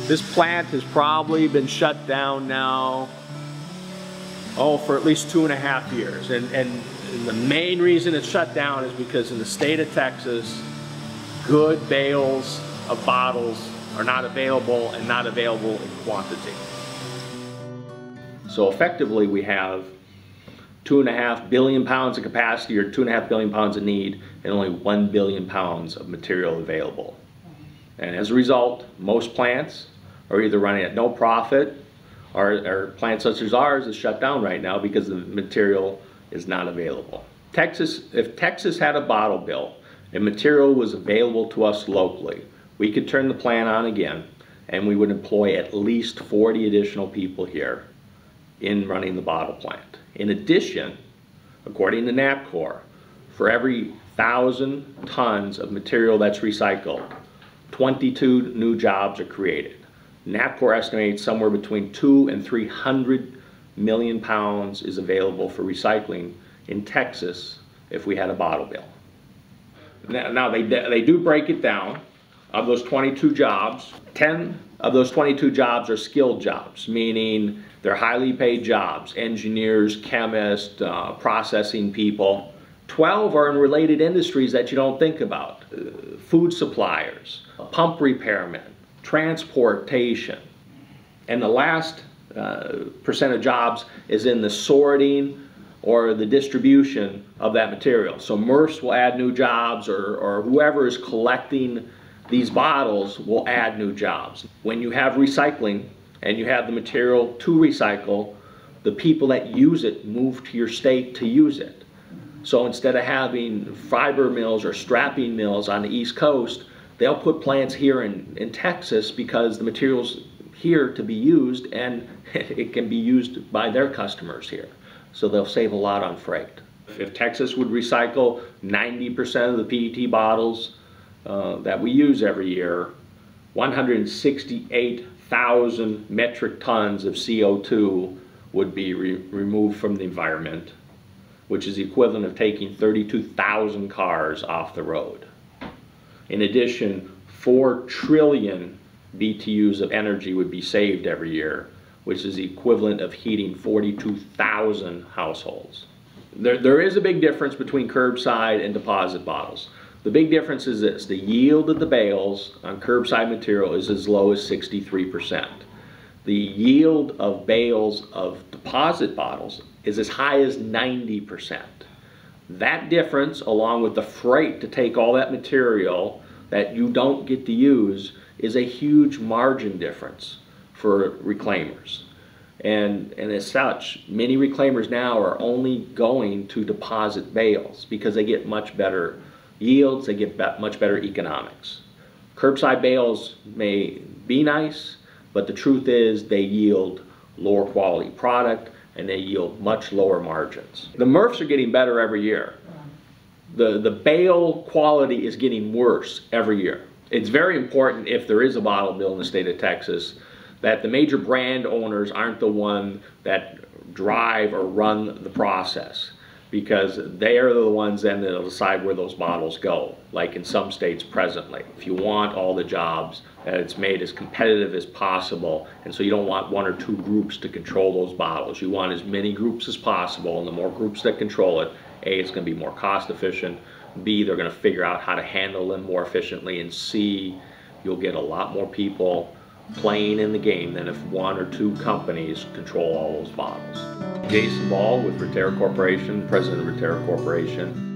This plant has probably been shut down now, for at least 2.5 years. And the main reason it's shut down is because in the state of Texas, good bales of bottles are not available, and not available in quantity. So effectively we have 2.5 billion pounds of capacity, or 2.5 billion pounds of need, and only 1 billion pounds of material available. And as a result, most plants are either running at no profit, or plants such as ours is shut down right now because the material is not available. If Texas had a bottle bill and material was available to us locally, we could turn the plant on again, and we would employ at least 40 additional people here in running the bottle plant. In addition, according to NAPCOR, for every 1,000 tons of material that's recycled, 22 new jobs are created. NAPCOR estimates somewhere between 200 and 300 million pounds is available for recycling in Texas if we had a bottle bill. Now they do break it down. Of those 22 jobs, 10 of those 22 jobs are skilled jobs, meaning they're highly paid jobs: engineers, chemists, processing people. 12 are in related industries that you don't think about: food suppliers, pump repairmen, transportation. And the last percent of jobs is in the sorting or the distribution of that material. So MRFs will add new jobs, or whoever is collecting these bottles will add new jobs. When you have recycling and you have the material to recycle, the people that use it move to your state to use it. So instead of having fiber mills or strapping mills on the East Coast, they'll put plants here in Texas because the material's here to be used, and it can be used by their customers here. So they'll save a lot on freight. If Texas would recycle 90% of the PET bottles that we use every year, 168,000 metric tons of CO2 would be removed from the environment, which is the equivalent of taking 32,000 cars off the road. In addition, 4 trillion BTUs of energy would be saved every year, which is the equivalent of heating 42,000 households. There is a big difference between curbside and deposit bottles. The big difference is this: the yield of the bales on curbside material is as low as 63%. The yield of bales of deposit bottles is as high as 90%. That difference, along with the freight to take all that material that you don't get to use, is a huge margin difference for reclaimers. And as such, many reclaimers now are only going to deposit bales because they get much better yields, they get much better economics. Curbside bales may be nice, but the truth is they yield lower quality product, and they yield much lower margins. The MRFs are getting better every year. The bale quality is getting worse every year. It's very important, if there is a bottle bill in the state of Texas, that the major brand owners aren't the one that drive or run the process, because they are the ones then that'll decide where those bottles go, like in some states presently. If you want all the jobs, that it's made as competitive as possible, and so you don't want 1 or 2 groups to control those bottles. You want as many groups as possible, and the more groups that control it, A, it's going to be more cost efficient, B, they're going to figure out how to handle them more efficiently, and C, you'll get a lot more people playing in the game than if 1 or 2 companies control all those bottles. Jason Ball with Rotera Corporation, President of Rotera Corporation.